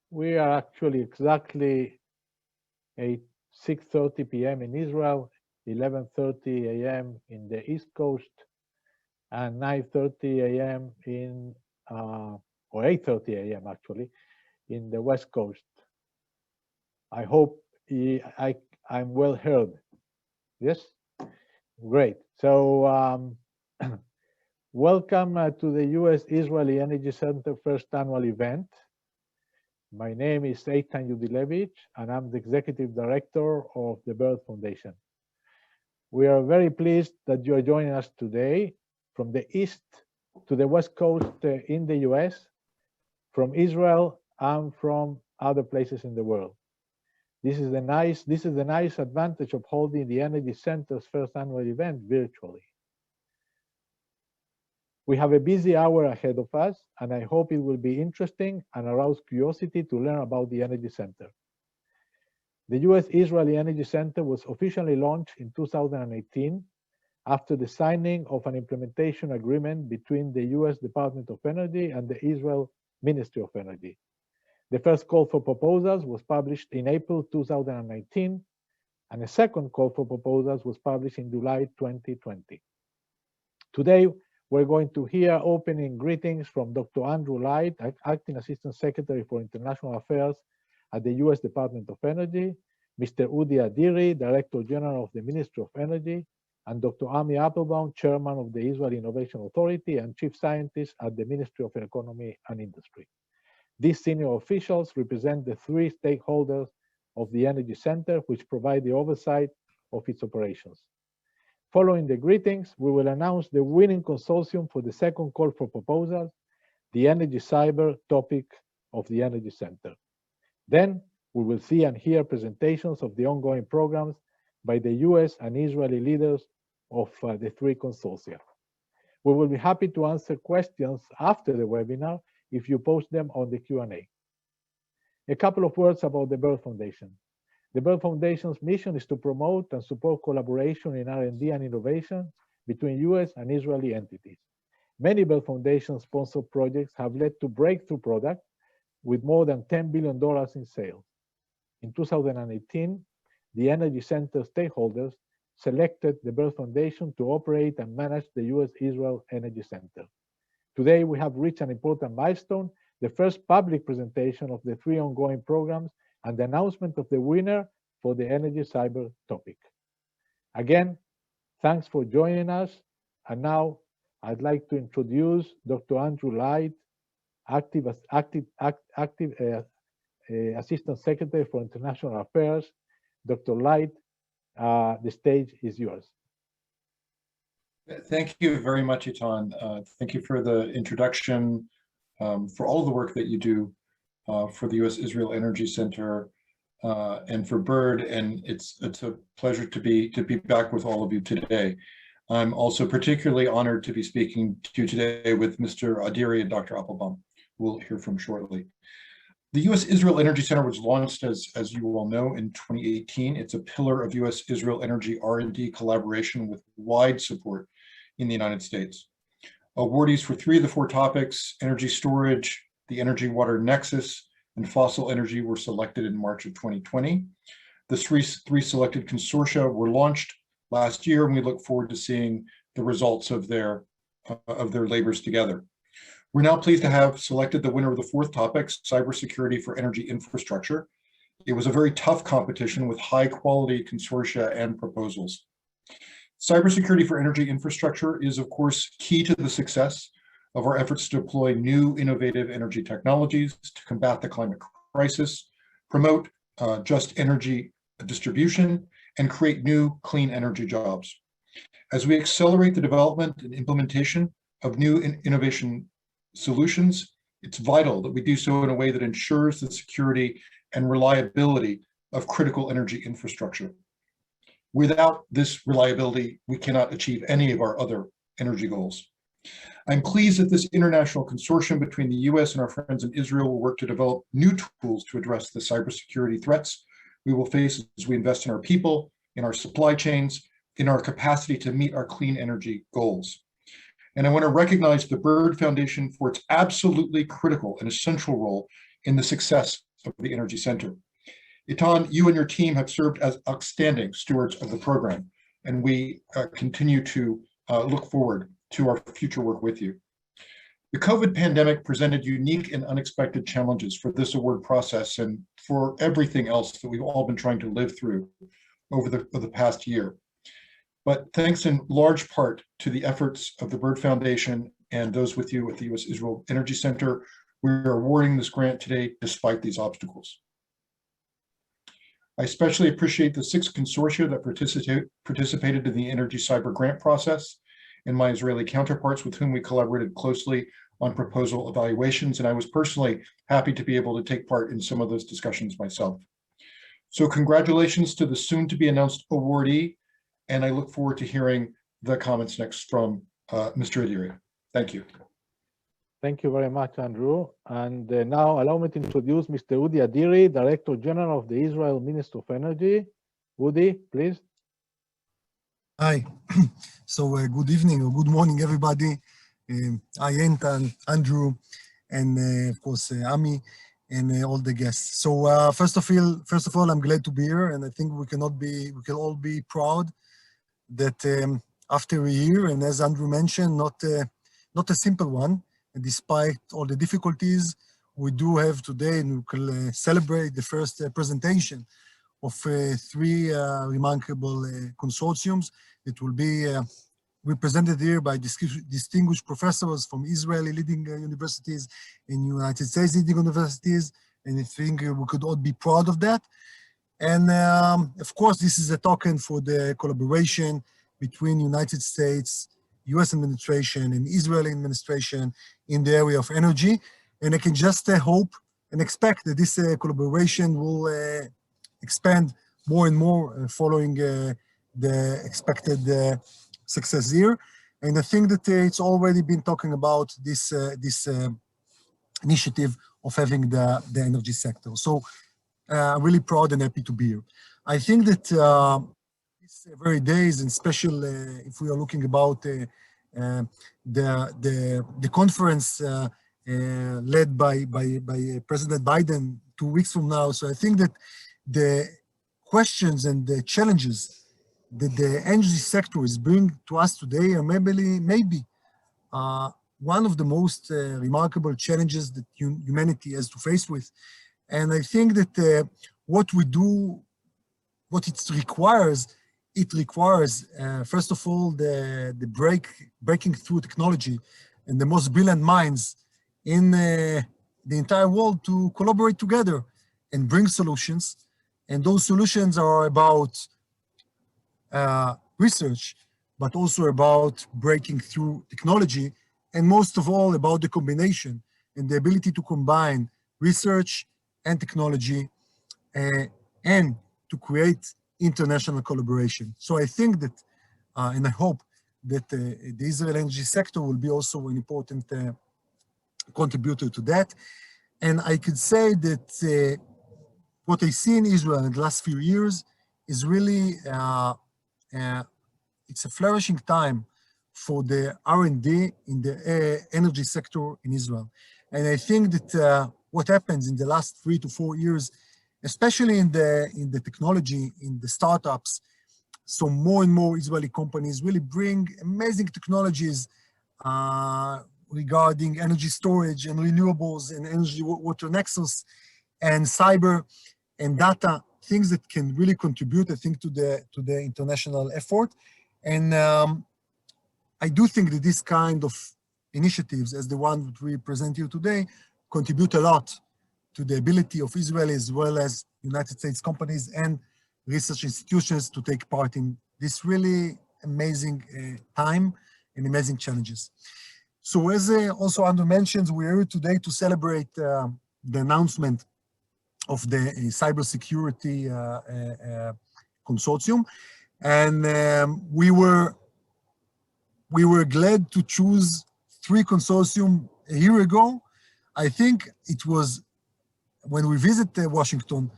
We are actually exactly at 6:30 p.m. in Israel, 11:30 a.m. in the East Coast, and 9:30 a.m. or 8:30 a.m. actually, in the West Coast. I hope I'm well heard. Yes? Great. So welcome to the U.S. Israeli Energy Center first annual event. My name is Eitan Yudilevich, and I'm the Executive Director of the Bird Foundation. We are very pleased that you are joining us today from the East to the West Coast in the US, from Israel, and from other places in the world. This is the nice advantage of holding the Energy Center's first annual event virtually. We have a busy hour ahead of us, and I hope it will be interesting and arouse curiosity to learn about the Energy Center. The U.S. Israeli Energy Center was officially launched in 2018 after the signing of an implementation agreement between the U.S. Department of Energy and the Israel Ministry of Energy. The first call for proposals was published in April 2019, and a second call for proposals was published in July 2020. Today, we're going to hear opening greetings from Dr. Andrew Light, Acting Assistant Secretary for International Affairs at the U.S. Department of Energy, Mr. Udi Adiri, Director General of the Ministry of Energy, and Dr. Ami Applebaum, Chairman of the Israel Innovation Authority and Chief Scientist at the Ministry of Economy and Industry. These senior officials represent the three stakeholders of the Energy Center, which provide the oversight of its operations. Following the greetings, we will announce the winning consortium for the second call for proposals, the Energy Cyber topic of the Energy Center. Then, we will see and hear presentations of the ongoing programs by the US and Israeli leaders of the three consortia. We will be happy to answer questions after the webinar if you post them on the Q&A. A couple of words about the Bird Foundation. The Bird Foundation's mission is to promote and support collaboration in R&D and innovation between US and Israeli entities. Many Bird Foundation-sponsored projects have led to breakthrough products with more than $10 billion in sales. In 2018, the Energy Center stakeholders selected the Bird Foundation to operate and manage the US-Israel Energy Center. Today, we have reached an important milestone, the first public presentation of the three ongoing programs and the announcement of the winner for the Energy Cyber topic. Again, thanks for joining us. And now I'd like to introduce Dr. Andrew Light, Acting Assistant Secretary for International Affairs. Dr. Light, the stage is yours. Thank you very much, Eitan. Thank you for the introduction, for all the work that you do for the U.S. Israel Energy Center and for BIRD, and it's a pleasure to be back with all of you today. I'm also particularly honored to be speaking to you today with Mr. Adiri and Dr. Applebaum, who we'll hear from shortly. The U.S. Israel Energy Center was launched, as you all know, in 2018. It's a pillar of U.S. Israel energy R&D collaboration with wide support in the United States. Awardees for 3 of the 4 topics, energy storage, the energy water nexus, and fossil energy were selected in March of 2020. The three selected consortia were launched last year, and we look forward to seeing the results of their labors together. We're now pleased to have selected the winner of the 4th topic, cybersecurity for energy infrastructure. It was a very tough competition with high quality consortia and proposals. Cybersecurity for energy infrastructure is, of course, key to the success of our efforts to deploy new innovative energy technologies to combat the climate crisis, promote just energy distribution, and create new clean energy jobs. As we accelerate the development and implementation of new innovation solutions, it's vital that we do so in a way that ensures the security and reliability of critical energy infrastructure. Without this reliability, we cannot achieve any of our other energy goals. I'm pleased that this international consortium between the US and our friends in Israel will work to develop new tools to address the cybersecurity threats we will face as we invest in our people, in our supply chains, in our capacity to meet our clean energy goals. And I want to recognize the BIRD Foundation for its absolutely critical and essential role in the success of the Energy Center. Itan, you and your team have served as outstanding stewards of the program, and we continue to look forward to our future work with you. The COVID pandemic presented unique and unexpected challenges for this award process and for everything else that we've all been trying to live through over the past year. But thanks in large part to the efforts of the Byrd Foundation and those with you at the U.S. Israel Energy Center, we are awarding this grant today despite these obstacles. I especially appreciate the 6 consortia that participated in the Energy Cyber Grant process and my Israeli counterparts with whom we collaborated closely on proposal evaluations, and I was personally happy to be able to take part in some of those discussions myself. So congratulations to the soon-to-be-announced awardee, and I look forward to hearing the comments next from Mr. Adiri. Thank you. Thank you very much, Andrew. And now allow me to introduce Mr. Udi Adiri, Director General of the Israel Ministry of Energy. Udi, please. Hi. So good evening or good morning, everybody. Hi, Entan, Andrew, and of course, Ami, and all the guests. So first of all, I'm glad to be here, and I think we can all be proud that after a year, and as Andrew mentioned, not a simple one, and despite all the difficulties we do have today, and we can celebrate the first presentation of 3 remarkable consortiums. It will be represented here by distinguished professors from Israeli leading universities and United States leading universities, and I think we could all be proud of that. And of course, this is a token for the collaboration between United States, US administration, and Israeli administration in the area of energy. And I can just hope and expect that this collaboration will expand more and more following the expected success here. And I think that it's already been talking about this initiative of having the energy sector. So really proud and happy to be here. I think that these very days, and special if we are looking about the conference led by President Biden 2 weeks from now. So I think that the questions and the challenges that the energy sector is bringing to us today are maybe one of the most remarkable challenges that humanity has to face with. And I think that what we do, what it requires, first of all, the breaking through technology and the most brilliant minds in the entire world to collaborate together and bring solutions. And those solutions are about research, but also about breaking through technology, and most of all about the combination and the ability to combine research and technology and to create international collaboration. So I think that, and I hope that the Israel energy sector will be also an important contributor to that. And I could say that what I see in Israel in the last few years is really, it's a flourishing time for the R&D in the energy sector in Israel. And I think that what happens in the last 3 to 4 years, especially in the technology, in the startups, so more and more Israeli companies really bring amazing technologies regarding energy storage and renewables and energy water nexus and cyber and data, things that can really contribute, I think, to the international effort. And I do think that this kind of initiatives, as the one that we present here today, contribute a lot to the ability of Israel as well as United States companies and research institutions to take part in this really amazing time and amazing challenges. So as also Andrew mentions, we are here today to celebrate the announcement of the Cybersecurity Consortium. And we were glad to choose 3 consortium a year ago. I think it was when we visited Washington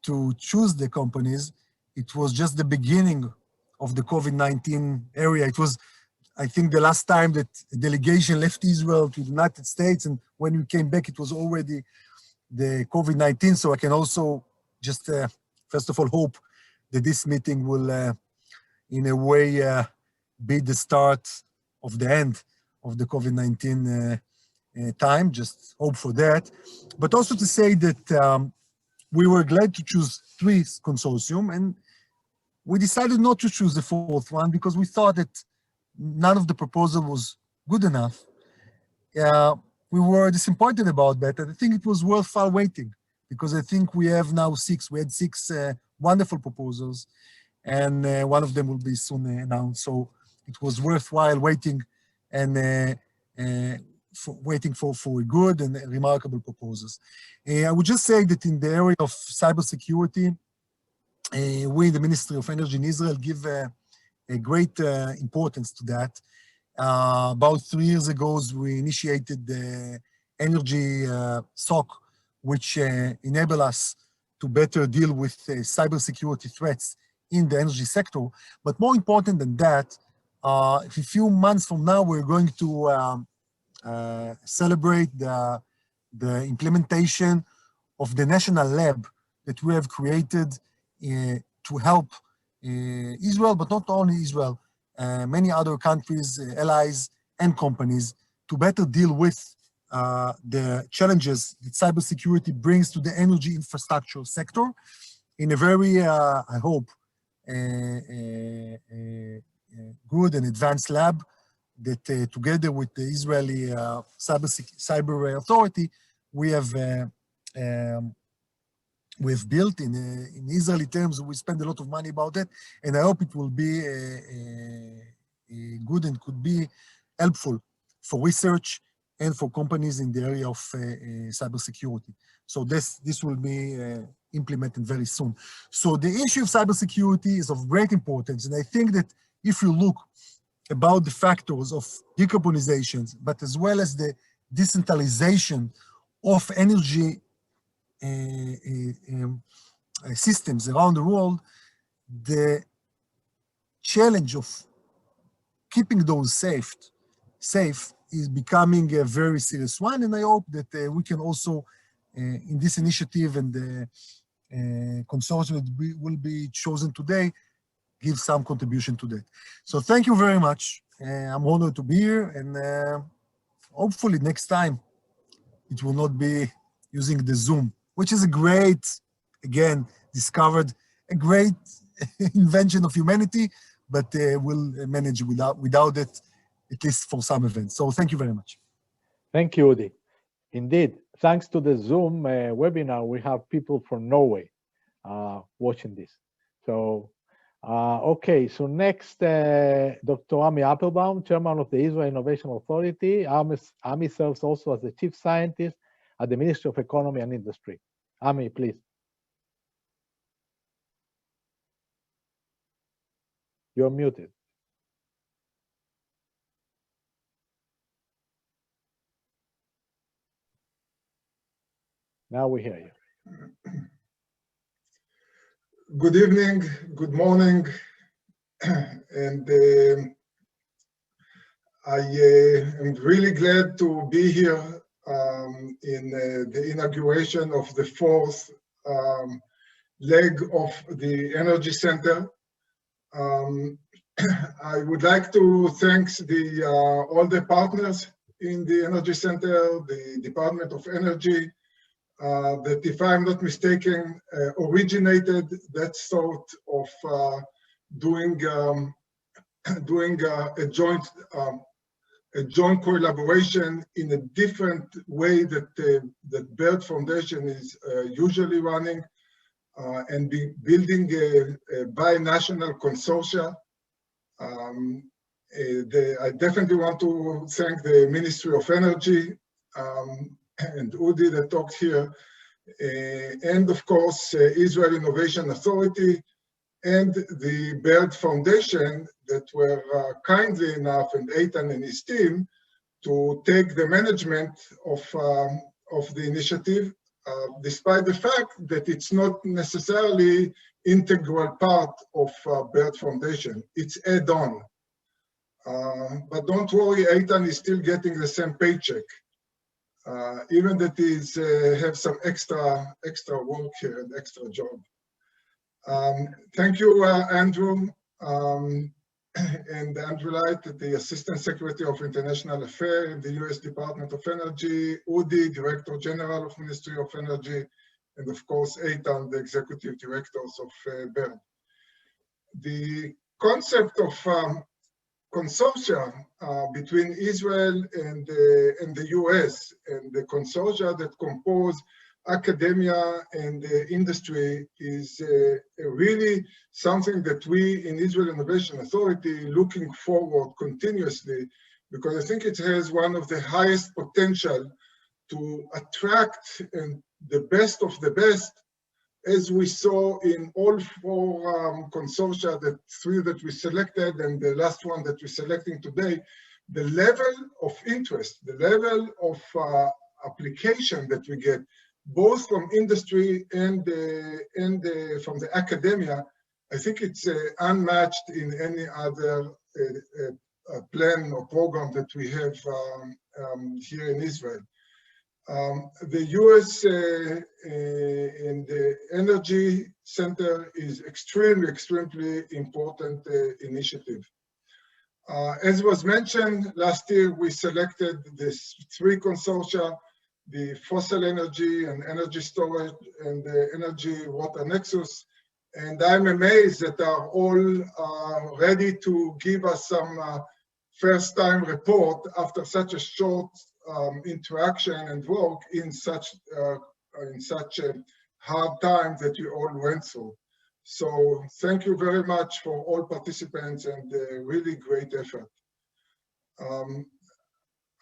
to choose the companies, it was just the beginning of the COVID-19 area. It was, I think, the last time that a delegation left Israel to the United States, and when we came back, it was already the COVID-19. So I can also just, first of all, hope that this meeting will, in a way, be the start of the end of the COVID-19 time. Just hope for that. But also to say that we were glad to choose 3 consortium, and we decided not to choose the 4th one because we thought that none of the proposal was good enough. We were disappointed about that, and I think it was worthwhile waiting because I think we have now 6. We had 6 wonderful proposals, and one of them will be soon announced. So it was worthwhile waiting and waiting for good and remarkable proposals. I would just say that in the area of cybersecurity, we, the Ministry of Energy in Israel, give a great importance to that. About 3 years ago, we initiated the energy SOC, which enable us to better deal with cybersecurity threats in the energy sector. But more important than that, a few months from now, we're going to celebrate the implementation of the national lab that we have created to help Israel, but not only Israel, many other countries, allies, and companies to better deal with the challenges that cybersecurity brings to the energy infrastructure sector in a very, I hope, good and advanced lab that together with the Israeli cyber authority, we've built in Israeli terms. We spend a lot of money about it, and I hope it will be good and could be helpful for research and for companies in the area of cybersecurity. So this will be implemented very soon. So the issue of cybersecurity is of great importance, and I think that if you look about the factors of decarbonization, but as well as the decentralization of energy systems around the world, the challenge of keeping those safe is becoming a very serious one. And I hope that we can also, in this initiative and the consortium that will be chosen today, give some contribution to that. So thank you very much. I'm honored to be here, and hopefully next time it will not be using the Zoom, which is a great, again, discovered a great invention of humanity, but we'll manage without it, at least for some events. So thank you very much. Thank you, Udi. Indeed, thanks to the Zoom webinar, we have people from Norway watching this. So, okay, so next, Dr. Ami Appelbaum, Chairman of the Israel Innovation Authority. Ami serves also as the Chief Scientist at the Ministry of Economy and Industry. Ami, please. You're muted. Now we hear you. Good evening, good morning, and I am really glad to be here in the inauguration of the 4th leg of the Energy Center. I would like to thank all the partners in the Energy Center, the Department of Energy, that, if I'm not mistaken, originated that sort of doing a joint collaboration in a different way that BIRD Foundation is usually running, and building a binational consortia. I definitely want to thank the Ministry of Energy and Udi that talked here, and of course, Israel Innovation Authority and the BIRD Foundation that were kindly enough, and Eitan and his team, to take the management of the initiative, despite the fact that it's not necessarily integral part of BIRD Foundation. It's add-on. But don't worry, Eitan is still getting the same paycheck. even that is have some extra work here and extra job. Thank you, Andrew. And Andrew Light, the Assistant Secretary of International Affairs in the US Department of Energy, Udi, Director General of Ministry of Energy, and of course, Eitan, the Executive Directors of BERD. The concept of consortia between Israel and the US, and the consortia that compose academia and industry is really something that we in Israel Innovation Authority looking forward continuously, because I think it has one of the highest potential to attract the best of the best, as we saw in all four consortia, the three that we selected and the last one that we're selecting today. The level of interest, the level of application that we get, both from industry and from the academia, I think it's unmatched in any other plan or program that we have here in Israel. The US in the Energy Center is extremely important initiative. As was mentioned, last year we selected these three consortia, the fossil energy and energy storage and the energy water nexus. And I'm amazed that are all ready to give us some first time report after such a short interaction and work in such a hard time that we all went through. So thank you very much for all participants and really great effort.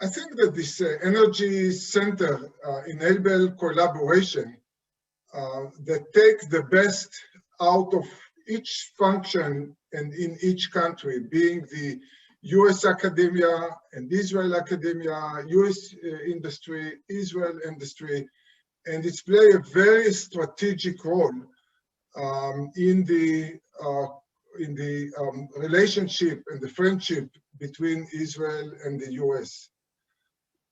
I think that this Energy Center enable collaboration that takes the best out of each function and in each country, being the US academia and Israel academia, US industry, Israel industry, and it's play a very strategic role in the relationship and the friendship between Israel and the US.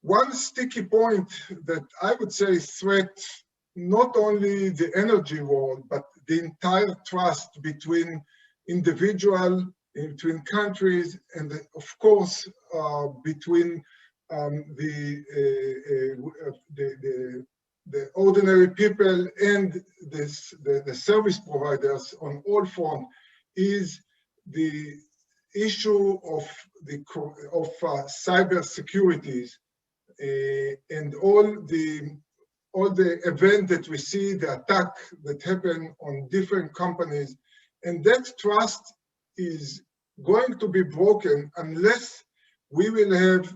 One sticky point that I would say threats not only the energy world, but the entire trust between individual, between countries, and of course between the ordinary people and the service providers on all fronts, is the issue of cybersecurity and all the event that we see, the attack that happen on different companies, and that trust is going to be broken unless we will have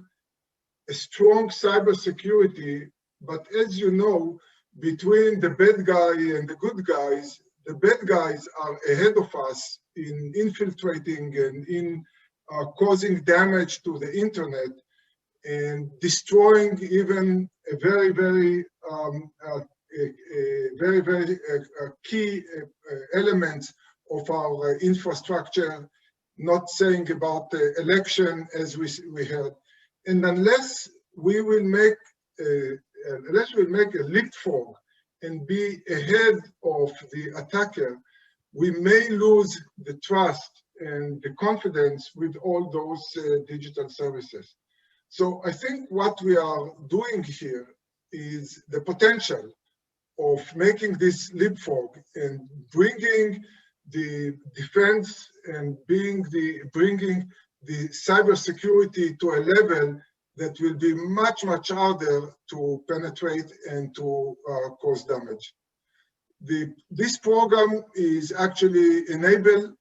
a strong cybersecurity. But as you know, between the bad guy and the good guys, the bad guys are ahead of us in infiltrating and in causing damage to the internet and destroying even a very key elements of our infrastructure, not saying about the election as we heard. And unless we will make a leapfrog and be ahead of the attacker, we may lose the trust and the confidence with all those digital services. So I think what we are doing here is the potential of making this leapfrog and bringing the defense and bringing the cybersecurity to a level that will be much harder to penetrate and to cause damage. This program is actually enable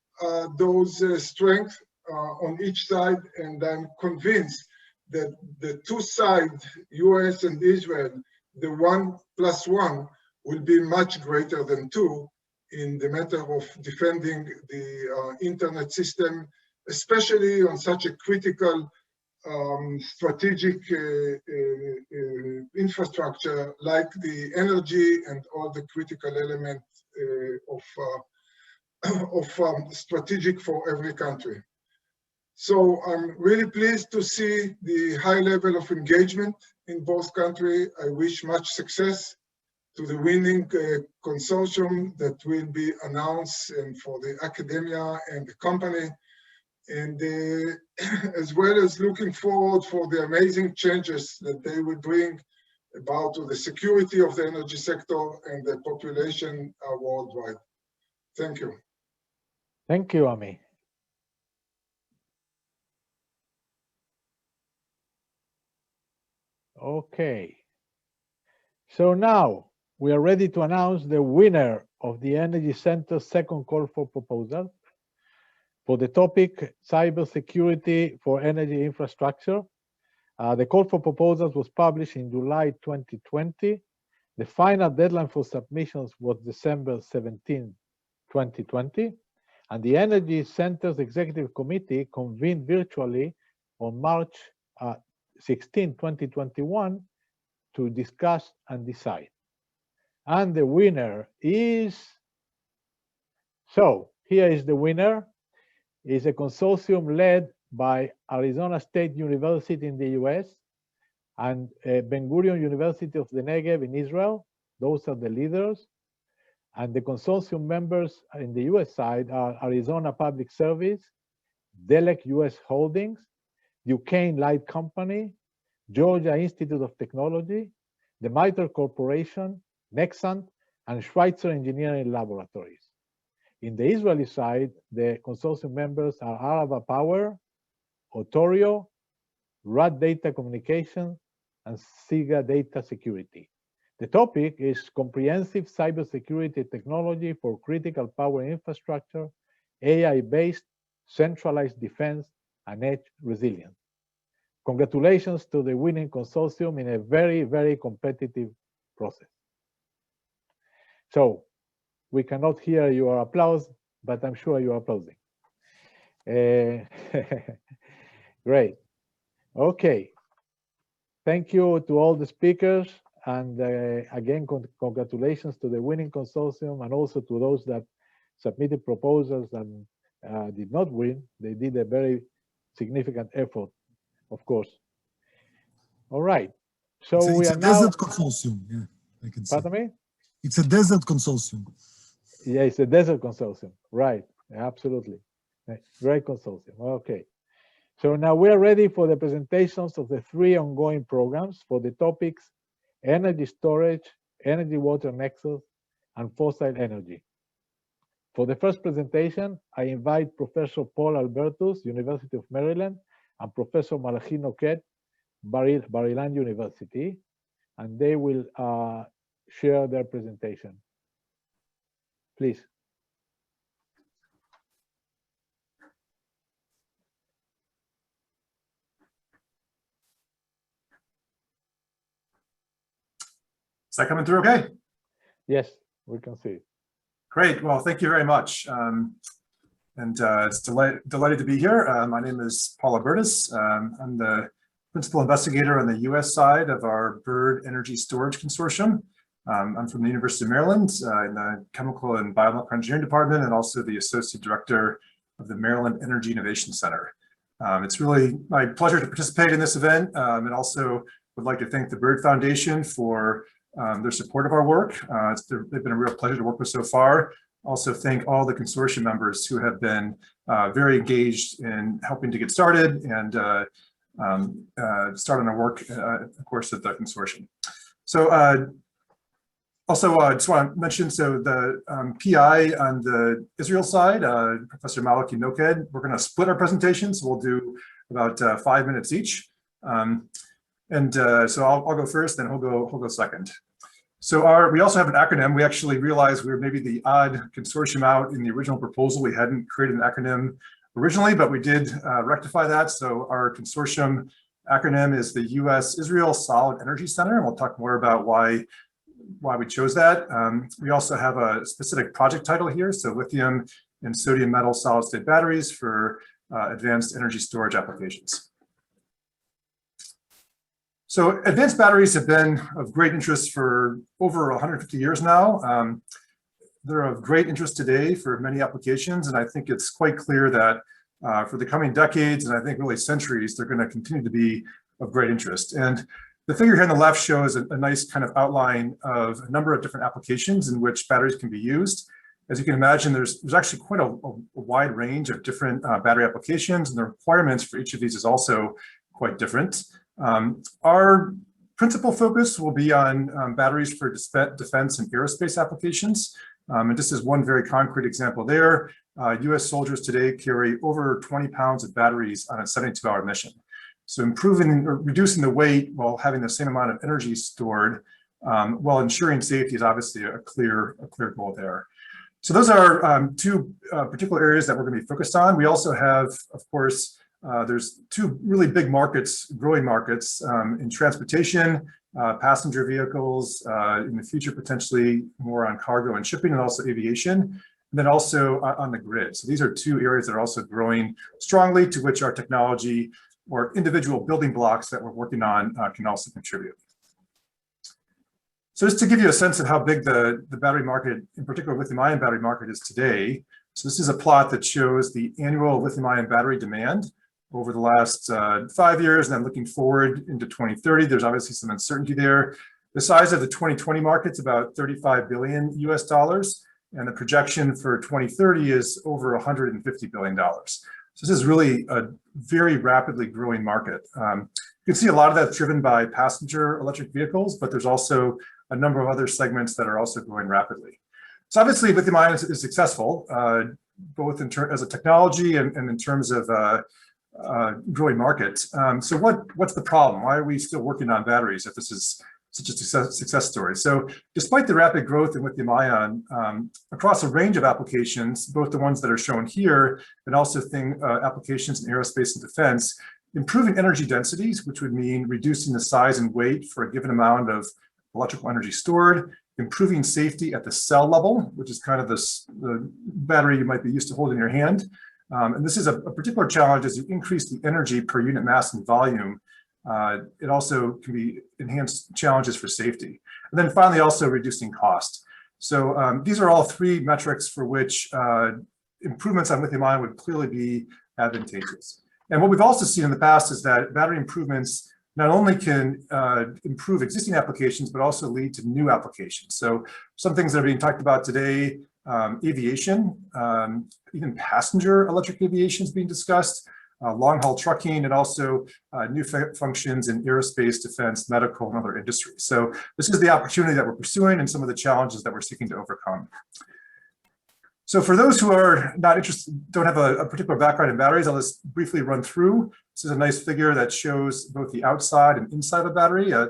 those strengths on each side, and I'm convinced that the two sides, US and Israel, the 1+1 will be much greater than 2 in the matter of defending the internet system, especially on such a critical strategic infrastructure like the energy and all the critical elements of strategic for every country. So I'm really pleased to see the high level of engagement in both countries. I wish much success to the winning consortium that will be announced, and for the academia and the company, and as well as looking forward for the amazing changes that they will bring about to the security of the energy sector and the population worldwide. Thank you. Thank you, Ami. Okay. So now we are ready to announce the winner of the Energy Center's second call for proposal for the topic Cybersecurity for Energy Infrastructure. The call for proposals was published in July 2020. The final deadline for submissions was December 17, 2020. And the Energy Center's Executive Committee convened virtually on March 16, 2021 to discuss and decide. And the winner is, so here is the winner, is a consortium led by Arizona State University in the US and Ben-Gurion University of the Negev in Israel. Those are the leaders. And the consortium members in the US side are Arizona Public Service, Delek US Holdings, Duquesne Light Company, Georgia Institute of Technology, the Mitre Corporation, Nexant, and Schweitzer Engineering Laboratories. In the Israeli side, the consortium members are Arava Power, Otorio, RAD Data Communications, and SIGA Data Security. The topic is comprehensive cybersecurity technology for critical power infrastructure, AI-based centralized defense, and edge resilience. Congratulations to the winning consortium in a very, very competitive process. So we cannot hear your applause, but I'm sure you are applauding. Great. Okay. Thank you to all the speakers. And again, congratulations to the winning consortium and also to those that submitted proposals and did not win. They did a very significant effort, of course. All right. So it's a now desert consortium. Yeah, I can say. Pardon me? It's a desert consortium. Yeah, it's a desert consortium. Right. Absolutely. Great consortium. Okay. So now we're ready for the presentations of the 3 ongoing programs for the topics energy storage, energy water nexus, and fossil energy. For the first presentation, I invite Professor Paul Albertus, University of Maryland, and Professor Malachi Noket, Bar-Ilan University, and they will share their presentation. Please. Is that coming through okay? Yes, we can see it. Great. Well, thank you very much. It's delighted to be here. My name is Paul Albertus. I'm the principal investigator on the US side of our BIRD Energy Storage Consortium. I'm from the University of Maryland in the Chemical and Biomedical Engineering Department, and also the Associate Director of the Maryland Energy Innovation Center. It's really my pleasure to participate in this event, and also would like to thank the BIRD Foundation for their support of our work. They've been a real pleasure to work with so far. Also thank all the consortium members who have been very engaged in helping to get started and start on our work, of course, at the consortium. So also I just want to mention, so the PI on the Israel side, Professor Malachi Noked, we're going to split our presentations. So we'll do about 5 minutes each. So I'll go first, then he'll go second. So we also have an acronym. We actually realized we were maybe the odd consortium out in the original proposal. We hadn't created an acronym originally, but we did rectify that. So our consortium acronym is the US Israel Solid Energy Center, and we'll talk more about why we chose that. We also have a specific project title here, so lithium and sodium metal solid state batteries for advanced energy storage applications. So advanced batteries have been of great interest for over 150 years now. They're of great interest today for many applications, and I think it's quite clear that for the coming decades, and I think really centuries, they're going to continue to be of great interest. And the figure here on the left shows a nice kind of outline of a number of different applications in which batteries can be used. As you can imagine, there's actually quite a wide range of different battery applications, and the requirements for each of these is also quite different. Our principal focus will be on batteries for defense and aerospace applications. And just as one very concrete example there, US soldiers today carry over 20 pounds of batteries on a 72-hour mission. So improving or reducing the weight while having the same amount of energy stored while ensuring safety is obviously a clear goal there. So those are two particular areas that we're going to be focused on. We also have, of course, there's two really big markets, growing markets in transportation, passenger vehicles, in the future potentially more on cargo and shipping, and also aviation, and then also on the grid. So these are two areas that are also growing strongly, to which our technology or individual building blocks that we're working on can also contribute. So just to give you a sense of how big the battery market, in particular lithium-ion battery market, is today. So this is a plot that shows the annual lithium-ion battery demand over the last 5 years, and then looking forward into 2030. There's obviously some uncertainty there. The size of the 2020 market is about $35 billion US, and the projection for 2030 is over $150 billion. So this is really a very rapidly growing market. You can see a lot of that's driven by passenger electric vehicles, but there's also a number of other segments that are also growing rapidly. So obviously lithium-ion is successful, both as a technology and in terms of growing market. So what's the problem? Why are we still working on batteries if this is such a success story? So despite the rapid growth in lithium-ion across a range of applications, both the ones that are shown here and also applications in aerospace and defense, improving energy densities, which would mean reducing the size and weight for a given amount of electrical energy stored, improving safety at the cell level, which is kind of the battery you might be used to holding in your hand. And this is a particular challenge as you increase the energy per unit mass and volume. It also can be enhanced challenges for safety. And then finally, also reducing cost. So these are all three metrics for which improvements on lithium-ion would clearly be advantageous. And what we've also seen in the past is that battery improvements not only can improve existing applications, but also lead to new applications. So some things that are being talked about today, aviation, even passenger electric aviation is being discussed, long-haul trucking, and also new functions in aerospace, defense, medical, and other industries. So this is the opportunity that we're pursuing and some of the challenges that we're seeking to overcome. So for those who are not interested, don't have a particular background in batteries, I'll just briefly run through. This is a nice figure that shows both the outside and inside of a battery, a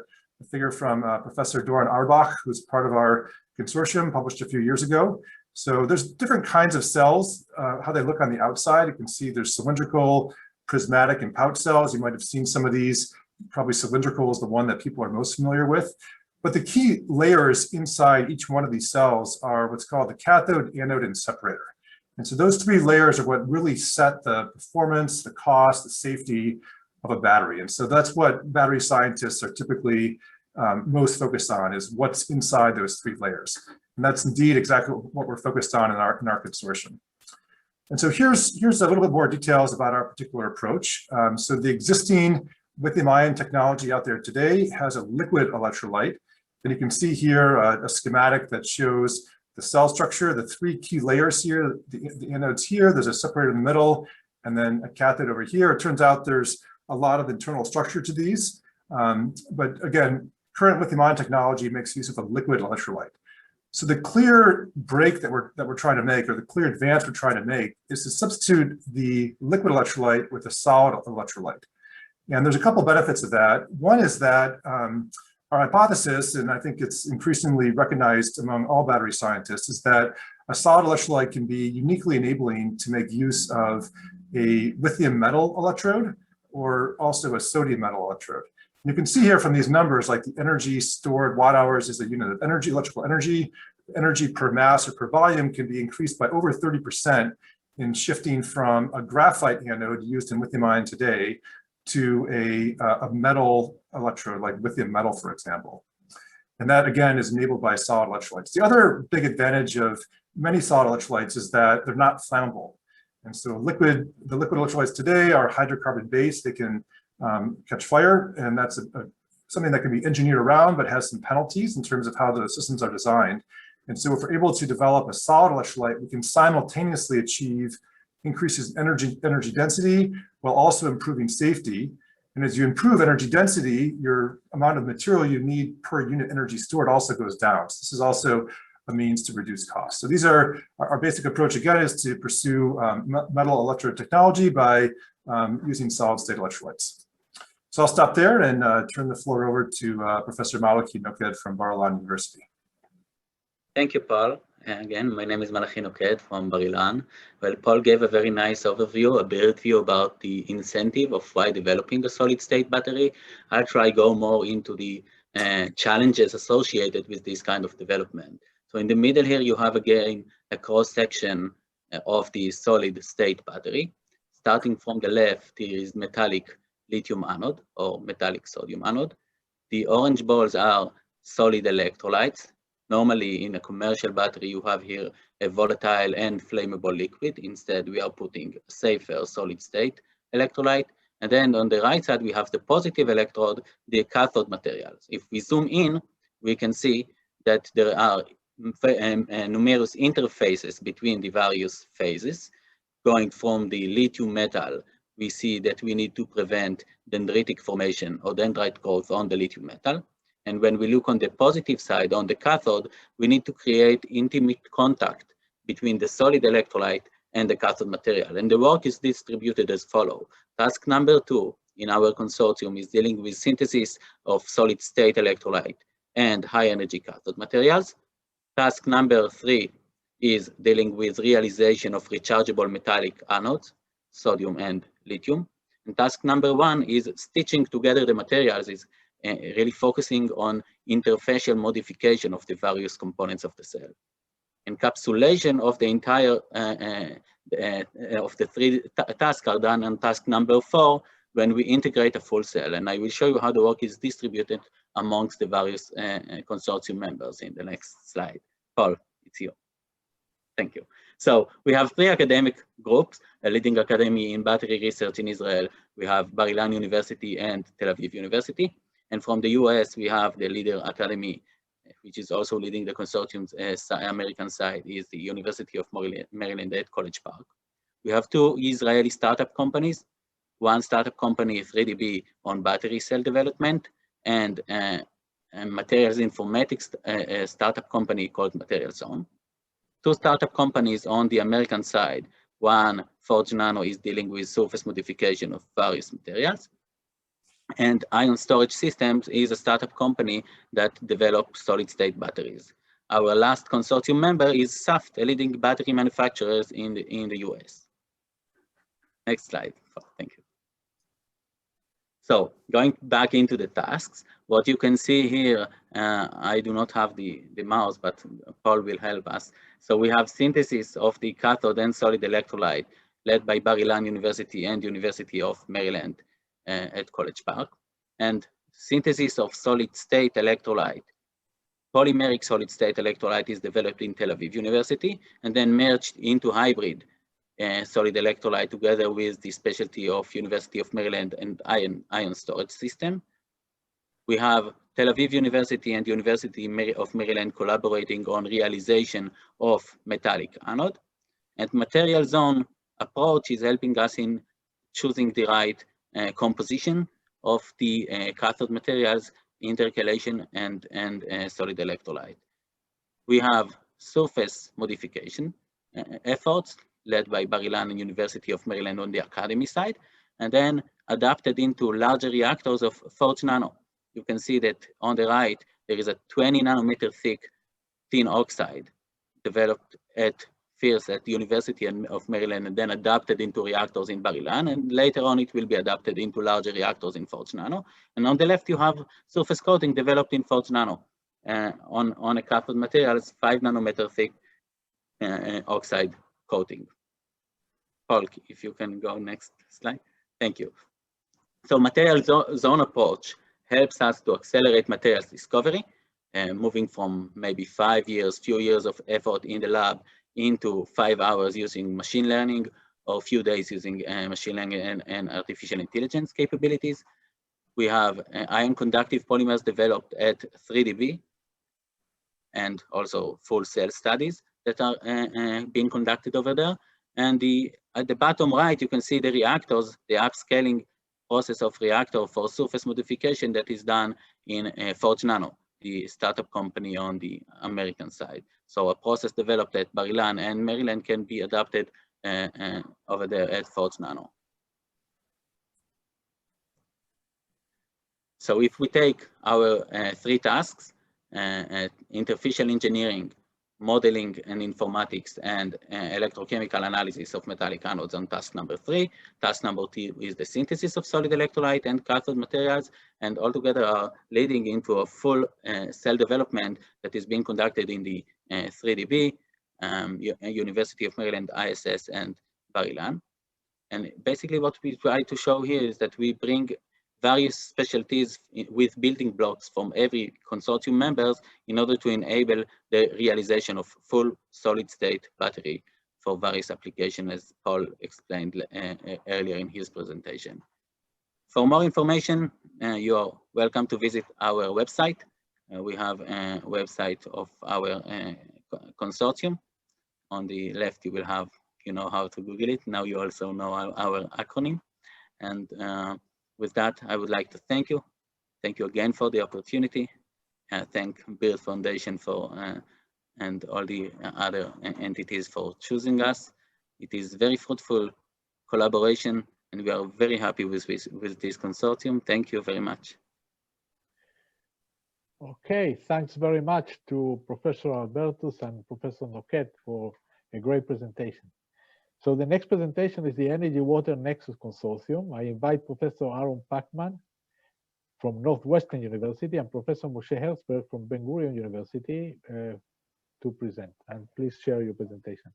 figure from Professor Doran Auerbach, who's part of our consortium, published a few years ago. So there's different kinds of cells, how they look on the outside. You can see there's cylindrical, prismatic, and pouch cells. You might have seen some of these. Probably cylindrical is the one that people are most familiar with. But the key layers inside each one of these cells are what's called the cathode, anode, and separator. And so those three layers are what really set the performance, the cost, the safety of a battery. And so that's what battery scientists are typically most focused on, is what's inside those three layers. And that's indeed exactly what we're focused on in our consortium. And so here's a little bit more details about our particular approach. So the existing lithium-ion technology out there today has a liquid electrolyte. And you can see here a schematic that shows the cell structure, the three key layers here, the anodes here, there's a separator in the middle, and then a cathode over here. It turns out there's a lot of internal structure to these. But again, current lithium-ion technology makes use of a liquid electrolyte. So the clear break that we're trying to make, or the clear advance we're trying to make, is to substitute the liquid electrolyte with a solid electrolyte. And there's a couple benefits of that. One is that our hypothesis, and I think it's increasingly recognized among all battery scientists, is that a solid electrolyte can be uniquely enabling to make use of a lithium metal electrode or also a sodium metal electrode. And you can see here from these numbers, like the energy stored watt hours is a unit of energy, electrical energy. Energy per mass or per volume can be increased by over 30% in shifting from a graphite anode used in lithium-ion today to a metal electrode like lithium metal, for example. And that, again, is enabled by solid electrolytes. The other big advantage of many solid electrolytes is that they're not flammable. And so the liquid electrolytes today are hydrocarbon based. They can catch fire, and that's something that can be engineered around, but has some penalties in terms of how the systems are designed. And so if we're able to develop a solid electrolyte, we can simultaneously achieve increases energy density while also improving safety. And as you improve energy density, your amount of material you need per unit energy stored also goes down. So this is also a means to reduce costs. So these are our basic approach, again, is to pursue metal electrode technology by using solid state electrolytes. So I'll stop there and turn the floor over to Professor Malachi Noked from Bar-Ilan University. Thank you, Paul. Again, my name is Malachi Noked from Bar-Ilan. Well, Paul gave a very nice overview, a brief view about the incentive of why developing a solid-state battery. I'll try go more into the challenges associated with this kind of development. So in the middle here, you have again a cross-section of the solid-state battery. Starting from the left, here is metallic lithium anode or metallic sodium anode. The orange balls are solid electrolytes. Normally, in a commercial battery, you have here a volatile and flammable liquid. Instead, we are putting a safer solid-state electrolyte. And then on the right side, we have the positive electrode, the cathode materials. If we zoom in, we can see that there are numerous interfaces between the various phases. Going from the lithium metal, we see that we need to prevent dendritic formation or dendrite growth on the lithium metal. And when we look on the positive side, on the cathode, we need to create intimate contact between the solid electrolyte and the cathode material. And the work is distributed as follows. Task number 2 in our consortium is dealing with synthesis of solid-state electrolyte and high-energy cathode materials. Task number 3 is dealing with realization of rechargeable metallic anodes, sodium and lithium. And task number 1 is stitching together the materials, is really focusing on interfacial modification of the various components of the cell. Encapsulation of the entire of the 3 tasks are done on task number 4 when we integrate a full cell. And I will show you how the work is distributed amongst the various consortium members in the next slide. Paul, it's you. Thank you. So we have 3 academic groups, a leading academy in battery research in Israel. We have Bar-Ilan University and Tel Aviv University. And from the US, we have the leader academy, which is also leading the consortium's American side, is the University of Maryland at College Park. We have 2 Israeli startup companies. One startup company, 3DB, on battery cell development, and materials informatics, a startup company called Material Zone. 2 startup companies on the American side. One, Forge Nano, is dealing with surface modification of various materials. And Ion Storage Systems is a startup company that develops solid-state batteries. Our last consortium member is Saft, a leading battery manufacturer in the US. Next slide. Thank you. So going back into the tasks, what you can see here, I do not have the mouse, but Paul will help us. So we have synthesis of the cathode and solid electrolyte led by Bar-Ilan University and University of Maryland at College Park, and synthesis of solid-state electrolyte. Polymeric solid-state electrolyte is developed in Tel Aviv University and then merged into hybrid solid electrolyte together with the specialty of University of Maryland and ion storage system. We have Tel Aviv University and University of Maryland collaborating on realization of metallic anode, and Material Zone approach is helping us in choosing the right composition of the cathode materials, intercalation, and solid electrolyte. We have surface modification efforts led by Bar-Ilan and University of Maryland on the academy side, and then adapted into larger reactors of Forge Nano. You can see that on the right, there is a 20 nanometer thick thin oxide developed first at the University of Maryland and then adapted into reactors in Bar-Ilan, and later on it will be adapted into larger reactors in Forge Nano. And on the left, you have surface coating developed in Forge Nano on a cathode materials, 5 nanometer thick oxide coating. Paul, if you can go next slide. Thank you. So Material Zone approach helps us to accelerate materials discovery, moving from maybe 5 years, few years of effort in the lab into 5 hours using machine learning or a few days using machine learning and artificial intelligence capabilities. We have ion conductive polymers developed at 3dB, and also full cell studies that are being conducted over there. And at the bottom right, you can see the reactors, the upscaling process of reactor for surface modification that is done in Forge Nano, the startup company on the American side. So a process developed at Bar-Ilan and Maryland can be adapted over there at Forge Nano. So if we take our 3 tasks, interfacial engineering, modeling and informatics, and electrochemical analysis of metallic anodes on task number 3. Task number 2 is the synthesis of solid electrolyte and cathode materials, and altogether are leading into a full cell development that is being conducted in the 3dB, University of Maryland, ISS, and Bar-Ilan. And basically what we try to show here is that we bring various specialties with building blocks from every consortium members in order to enable the realization of full solid state battery for various applications, as Paul explained earlier in his presentation. For more information, you are welcome to visit our website. We have a website of our consortium. On the left, you will have, you know how to Google it. Now you also know our acronym. And with that, I would like to thank you. Thank you again for the opportunity. Thank Bird Foundation for and all the other entities for choosing us. It is very fruitful collaboration, and we are very happy with this consortium. Thank you very much. Okay, thanks very much to Professor Albertus and Professor Noquet for a great presentation. So the next presentation is the Energy Water Nexus Consortium. I invite Professor Aaron Pachman from Northwestern University and Professor Moshe Herzberg from Ben-Gurion University to present. And please share your presentation.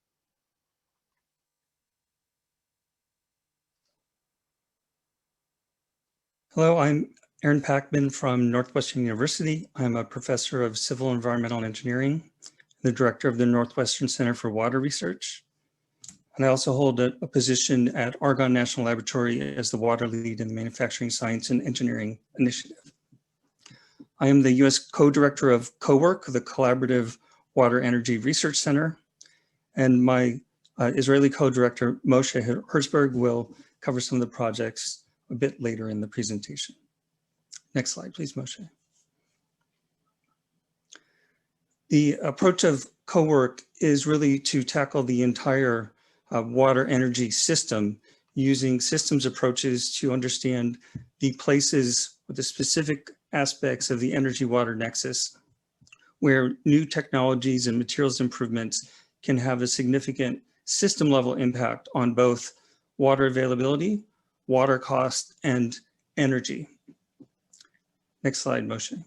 Hello, I'm Aaron Pachman from Northwestern University. I'm a professor of civil environmental engineering, the director of the Northwestern Center for Water Research. And I also hold a position at Argonne National Laboratory as the water lead in the Manufacturing Science and Engineering Initiative. I am the US co-director of CoWork, the Collaborative Water Energy Research Center. And my Israeli co-director, Moshe Herzberg, will cover some of the projects a bit later in the presentation. Next slide, please, Moshe. The approach of CoWork is really to tackle the entire water energy system using systems approaches to understand the places with the specific aspects of the energy water nexus where new technologies and materials improvements can have a significant system level impact on both water availability, water cost, and energy. Next slide, Moshe.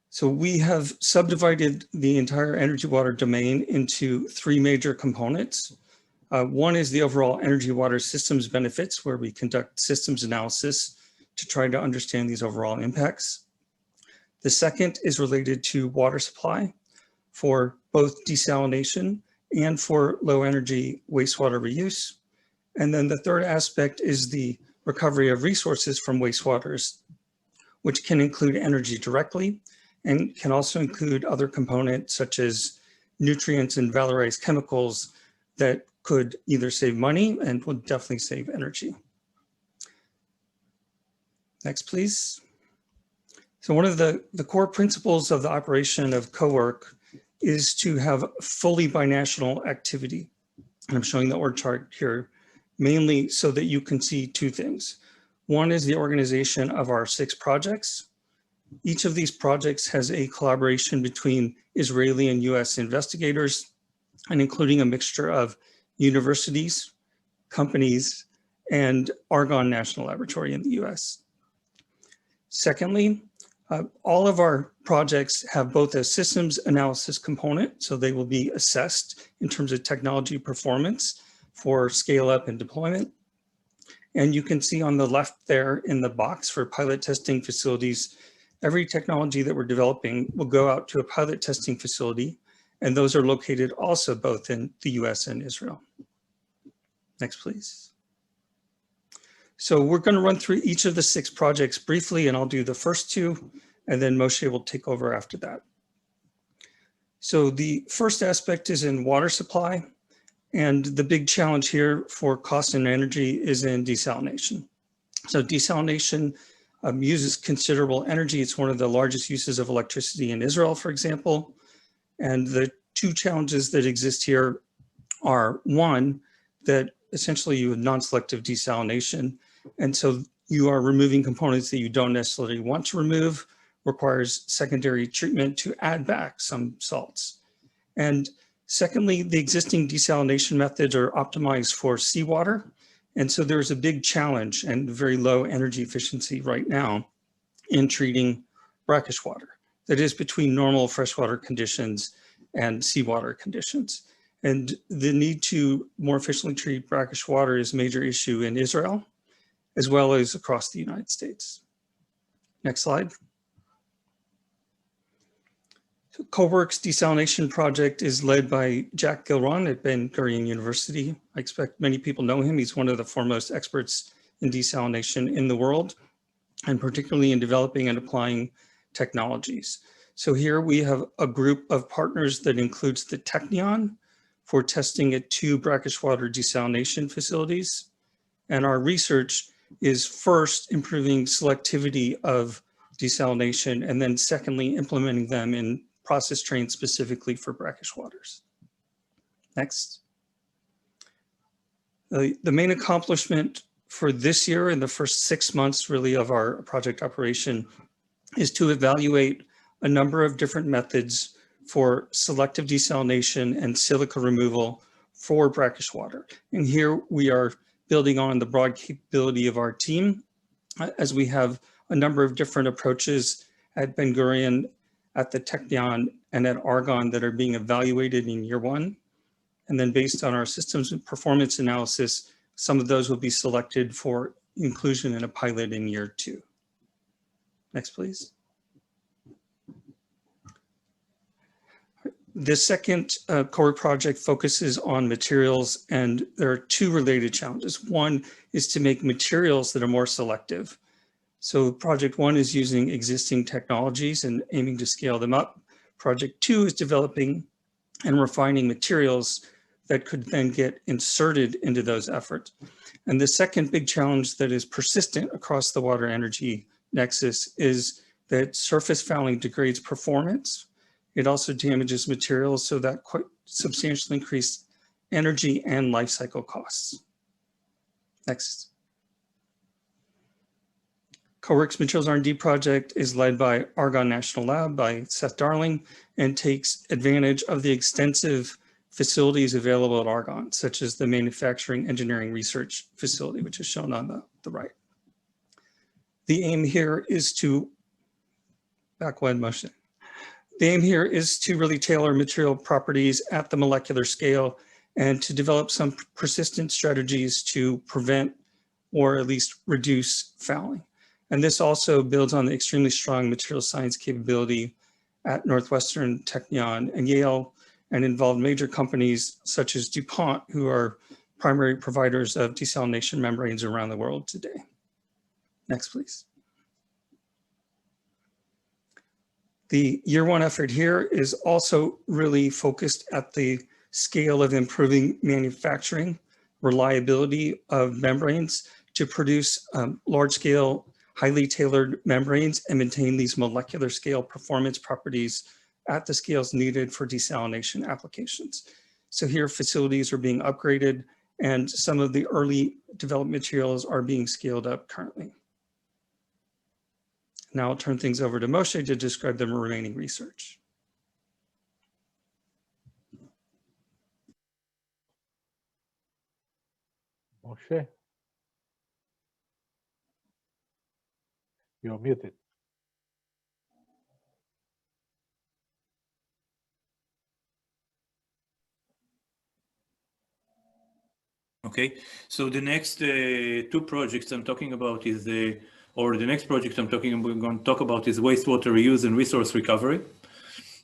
So we have subdivided the entire energy water domain into 3 major components. One is the overall energy water systems benefits, where we conduct systems analysis to try to understand these overall impacts. The second is related to water supply for both desalination and for low energy wastewater reuse. And then the third aspect is the recovery of resources from wastewaters, which can include energy directly and can also include other components such as nutrients and valorized chemicals that could either save money and will definitely save energy. Next, please. So one of the core principles of the operation of CoWork is to have fully binational activity. And I'm showing the org chart here, mainly so that you can see 2 things. One is the organization of our 6 projects. Each of these projects has a collaboration between Israeli and US investigators, and including a mixture of universities, companies, and Argonne National Laboratory in the US. Secondly, all of our projects have both a systems analysis component, so they will be assessed in terms of technology performance for scale up and deployment. And you can see on the left there in the box for pilot testing facilities, every technology that we're developing will go out to a pilot testing facility And those are located also both in the US and Israel. Next, please. So we're going to run through each of the 6 projects briefly, and I'll do the first 2, and then Moshe will take over after that. So the first aspect is in water supply, and the big challenge here for cost and energy is in desalination. So desalination uses considerable energy. It's one of the largest uses of electricity in Israel, for example. And the 2 challenges that exist here are, one, that essentially you have non-selective desalination. And so you are removing components that you don't necessarily want to remove, requires secondary treatment to add back some salts. And secondly, the existing desalination methods are optimized for seawater. And so there's a big challenge and very low energy efficiency right now in treating brackish water. That is between normal freshwater conditions and seawater conditions. And the need to more efficiently treat brackish water is a major issue in Israel, as well as across the United States. Next slide. So CoWork's desalination project is led by Jack Gilron at Ben Gurion University. I expect many people know him. He's one of the foremost experts in desalination in the world, and particularly in developing and applying technologies. So here we have a group of partners that includes the Technion for testing at 2 brackish water desalination facilities. And our research is first improving selectivity of desalination, and then secondly, implementing them in process trains specifically for brackish waters. Next. The main accomplishment for this year and the first 6 months really of our project operation is to evaluate a number of different methods for selective desalination and silica removal for brackish water. And here we are building on the broad capability of our team as we have a number of different approaches at Ben Gurion, at the Technion, and at Argonne that are being evaluated in year 1. And then based on our systems and performance analysis, some of those will be selected for inclusion in a pilot in year 2. Next, please. The second core project focuses on materials, and there are 2 related challenges. One is to make materials that are more selective. So project 1 is using existing technologies and aiming to scale them up. Project 2 is developing and refining materials that could then get inserted into those efforts. And the second big challenge that is persistent across the water energy nexus is that surface fouling degrades performance. It also damages materials, so that quite substantially increased energy and life cycle costs. Next. CoWork's Materials R&D project is led by Argonne National Lab by Seth Darling and takes advantage of the extensive facilities available at Argonne, such as the Manufacturing Engineering Research Facility, which is shown on the right. The aim here is to, The aim here is to really tailor material properties at the molecular scale and to develop some persistent strategies to prevent or at least reduce fouling. And this also builds on the extremely strong material science capability at Northwestern, Technion, and Yale, and involved major companies such as DuPont, who are primary providers of desalination membranes around the world today. Next, please. The year 1 effort here is also really focused at the scale of improving manufacturing, reliability of membranes to produce large-scale, highly tailored membranes and maintain these molecular scale performance properties at the scales needed for desalination applications. So here facilities are being upgraded and some of the early developed materials are being scaled up currently. Now I'll turn things over to Moshe to describe the remaining research. Moshe, you're muted. Okay, so the next 2 projects I'm talking about is the next project I'm going to talk about is wastewater reuse and resource recovery.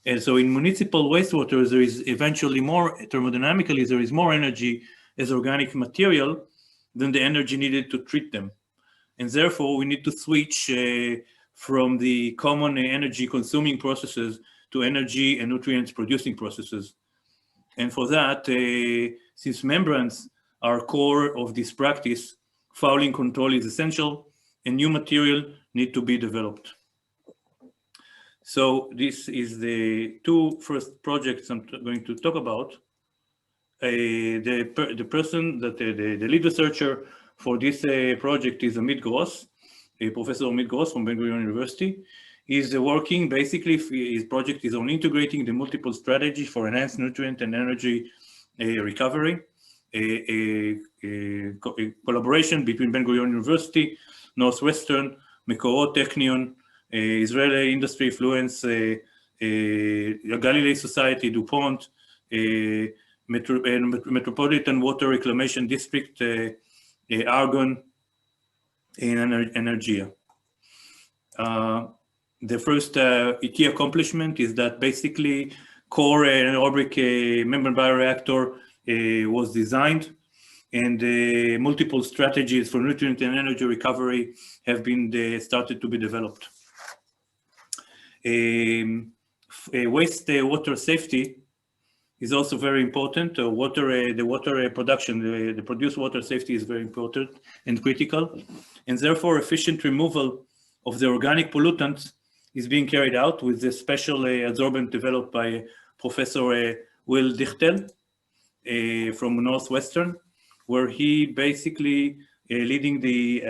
And so in municipal wastewater, there is eventually more, thermodynamically, there is more energy as organic material than the energy needed to treat them. And therefore, we need to switch from the common energy consuming processes to energy and nutrients producing processes. And for that, since membranes are core of this practice, fouling control is essential and new material need to be developed. So this is the two first projects I'm going to talk about. The person that the lead researcher for this project is Amit Gross, Professor Amit Gross from Ben-Gurion University. He's working, basically, his project is on integrating the multiple strategies for enhanced nutrient and energy recovery, a collaboration between Ben-Gurion University, Northwestern, Mekorot, Technion, Israeli Industry Fluence, Galilee Society, DuPont, Metropolitan Water Reclamation District, Argonne, and Energia. The first key accomplishment is that basically core anaerobic membrane bioreactor was designed, and multiple strategies for nutrient and energy recovery have been started to be developed. Wastewater safety is also very important. The water production, the produced water safety is very important and critical, and therefore efficient removal of the organic pollutants is being carried out with the special adsorbent developed by Professor Will Dichtel from Northwestern, where he basically leading the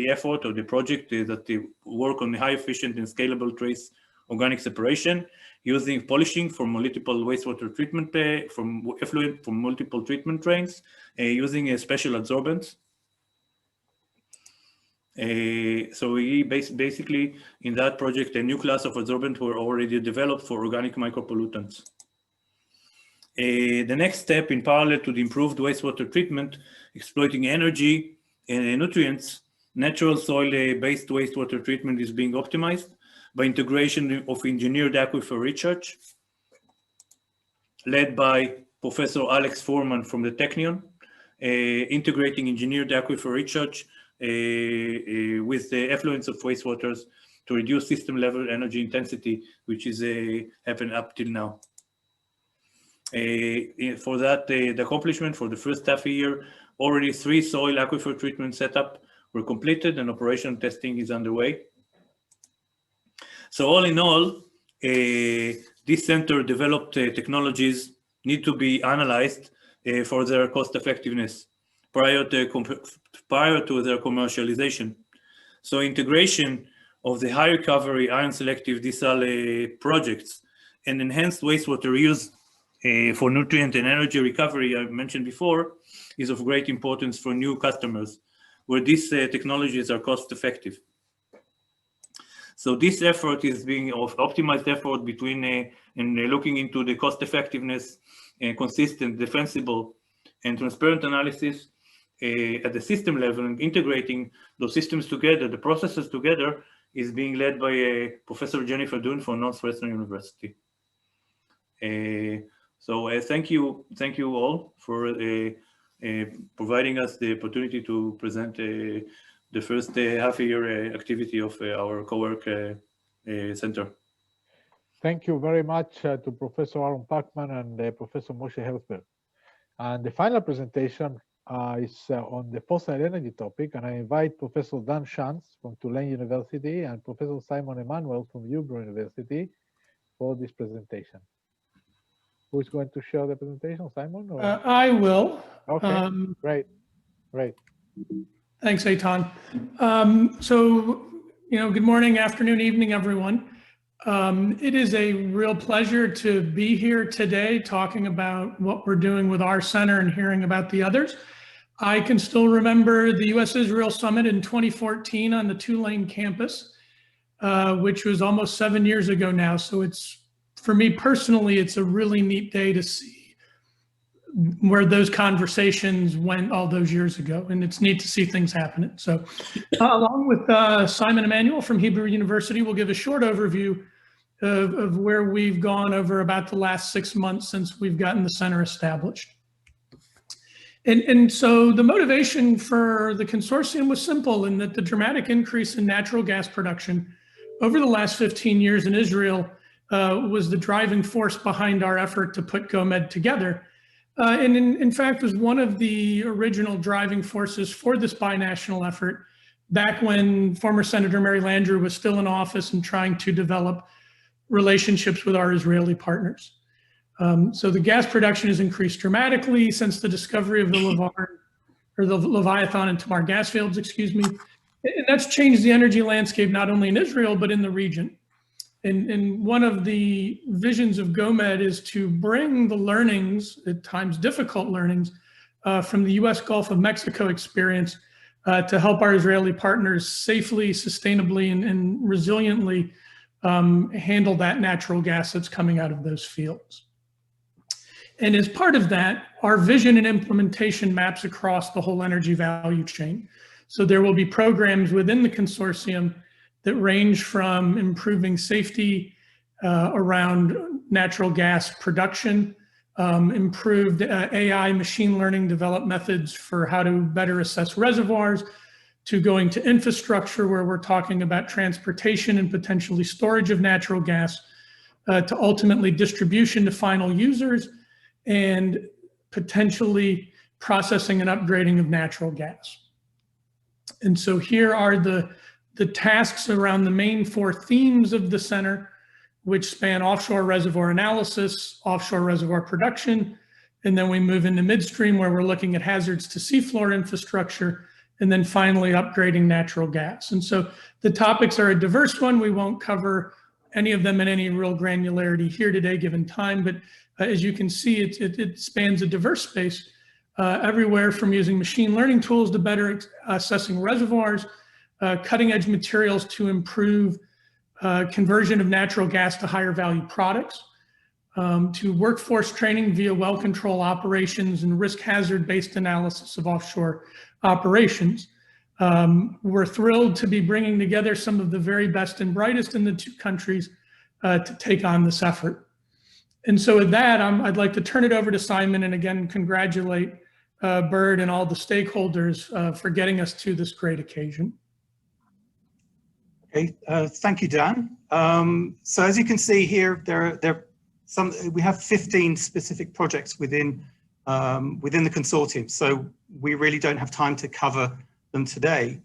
effort or the project that they work on high efficient and scalable trace organic separation using polishing from multiple wastewater treatment, from effluent from multiple treatment trains, using a special adsorbent. So he basically, in that project, a new class of adsorbent were already developed for organic micropollutants. The next step, in parallel to the improved wastewater treatment, exploiting energy and nutrients, natural soil-based wastewater treatment is being optimized by integration of engineered aquifer research, led by Professor Alex Foreman from the Technion, integrating engineered aquifer research with the effluents of wastewaters to reduce system level energy intensity, which is happened up till now. For that, the accomplishment for the first half a year, already 3 soil aquifer treatment setup were completed and operational testing is underway. So all in all, this center developed technologies need to be analyzed for their cost effectiveness prior to their commercialization. So integration of the high recovery ion selective desal projects and enhanced wastewater use for nutrient and energy recovery I mentioned before is of great importance for new customers where these technologies are cost effective. So this effort is being of optimized effort between and looking into the cost effectiveness, consistent, defensible, and transparent analysis at the system level, and integrating those systems together, the processes together, is being led by Professor Jennifer Dunn from Northwestern University. So thank you all for providing us the opportunity to present the first half-a-year activity of our co-work center. Thank you very much to Professor Aaron Pachman and Professor Moshe Herzberg. And the final presentation is on the fossil energy topic, and I invite Professor Dan Shantz from Tulane University and Professor Simon Emanuel from Hebrew University for this presentation. Who is going to share the presentation, Simon? Or? I will. Okay, great. Thanks, Eitan. So, good morning, afternoon, evening, everyone. It is a real pleasure to be here today talking about what we're doing with our center and hearing about the others. I can still remember the U.S.-Israel Summit in 2014 on the Tulane campus, which was almost 7 years ago now. So for me personally, it's a really neat day to see where those conversations went all those years ago, and it's neat to see things happening. So along with Simon Emanuel from Hebrew University, we'll give a short overview of where we've gone over about the last 6 months since we've gotten the center established. And so the motivation for the consortium was simple, in that the dramatic increase in natural gas production over the last 15 years in Israel was the driving force behind our effort to put GOMED together. And in fact, was one of the original driving forces for this binational effort back when former Senator Mary Landrieu was still in office and trying to develop relationships with our Israeli partners. So the gas production has increased dramatically since the discovery of the Leviathan and Tamar gas fields, excuse me. And that's changed the energy landscape, not only in Israel, but in the region. And one of the visions of GOMED is to bring the learnings, at times difficult learnings, from the US Gulf of Mexico experience to help our Israeli partners safely, sustainably, and resiliently handle that natural gas that's coming out of those fields. And as part of that, our vision and implementation maps across the whole energy value chain. So there will be programs within the consortium that range from improving safety around natural gas production, improved AI machine learning developed methods for how to better assess reservoirs, to going to infrastructure where we're talking about transportation and potentially storage of natural gas, to ultimately distribution to final users, and potentially processing and upgrading of natural gas. And so here are the tasks around the main 4 themes of the center, which span offshore reservoir analysis, offshore reservoir production, and then we move into midstream where we're looking at hazards to seafloor infrastructure, and then finally upgrading natural gas. And so the topics are a diverse one. We won't cover any of them in any real granularity here today given time, but as you can see, it spans a diverse space, everywhere from using machine learning tools to better assessing reservoirs, cutting edge materials to improve conversion of natural gas to higher value products, to workforce training via well control operations and risk hazard based analysis of offshore operations. We're thrilled to be bringing together some of the very best and brightest in the 2 countries to take on this effort. And so with that, I'd like to turn it over to Simon and again, congratulate Bird and all the stakeholders for getting us to this great occasion. Okay, thank you, Dan. So as you can see here, we have 15 specific projects within the consortium. So we really don't have time to cover them today.